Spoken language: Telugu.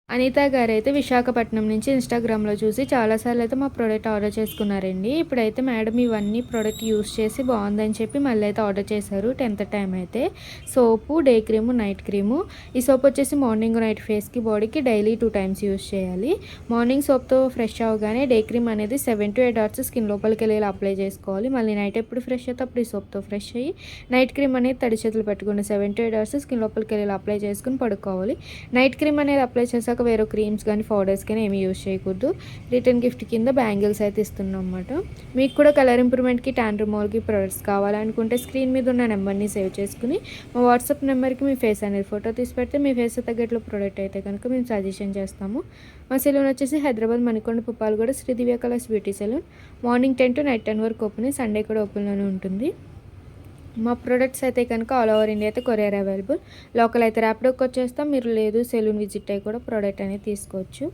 అనిత గారైతే విశాఖపట్నం నుంచి ఇన్‌స్టాగ్రామ్‌లో చూసి చాలా సార్లయితే మా ప్రొడక్ట్ ఆర్డర్ చేసుకున్నారండి. ఇప్పుడైతే మేడం ఇవన్నీ ప్రొడక్ట్ యూజ్ చేసి బావుందని చెప్పి మళ్ళీ అయితే ఆర్డర్ చేశారు 10థ్ టైమ్ అయితే. సోపు, డే క్రీము, నైట్ క్రీము. ఈ సోప్ వచ్చేసి మార్నింగ్, నైట్ ఫేస్‌కి, బాడీకి డైలీ 2 టైమ్స్ యూజ్ చేయాలి. మార్నింగ్ సోప్‌తో ఫ్రెష్ అవ్వగానే డే క్రీమ్ అనేది 7-8 అవర్స్ స్కిన్ లోపలికెళ్ళేలా అప్లై చేసుకోవాలి. మళ్ళీ నైట్ ఎప్పుడు ఫ్రెష్ అవుతే అప్పుడు ఈ సోప్‌తో ఫ్రెష్ అయ్యి నైట్ క్రీమ్ అనేది తడి చేతులు పెట్టుకొని 7-8 అవర్స్ స్కిన్ లోపలికెళ్ళేలా అప్లై చేసుకొని పడుకోవాలి. నైట్ క్రీమ్ అనేది అప్లై చేశాక వేరే క్రీమ్స్ కానీ పౌడర్స్ కానీ ఏమీ యూజ్ చేయకూడదు. రిటర్న్ గిఫ్ట్ కింద బ్యాంగిల్స్ అయితే ఇస్తున్నాం అన్నమాట. మీకు కూడా కలర్ ఇంప్రూవ్మెంట్కి, ట్యాన్ రిమూవల్కి ప్రొడక్ట్స్ కావాలనుకుంటే స్క్రీన్ మీద ఉన్న నెంబర్ని సేవ్ చేసుకుని మా వాట్సాప్ నెంబర్కి మీ ఫేస్ అనేది ఫోటో తీసి పెడితే మీ ఫేస్ తగ్గట్లు ప్రోడక్ట్ అయితే కనుక మేము సజెషన్ చేస్తాము. మా సెలూన్ వచ్చేసి Hyderabad Manikonda Puppalaguda Sri Divya colours beauty salon. Morning 10 to night 10 వరకు ఓపెన్, సండే కూడా ఓపెన్లోనే ఉంటుంది. మా ప్రొడక్ట్స్ అయితే కనుక ఆల్ ఓవర్ ఇండియా అయితే కొరియర్ అవైలబుల్. లోకల్ అయితే ర్యాపిడోకి వచ్చేస్తాం. మీరు లేదు సెలూన్ విజిట్ అయ్యి కూడా ప్రోడక్ట్ అనేది తీసుకోవచ్చు.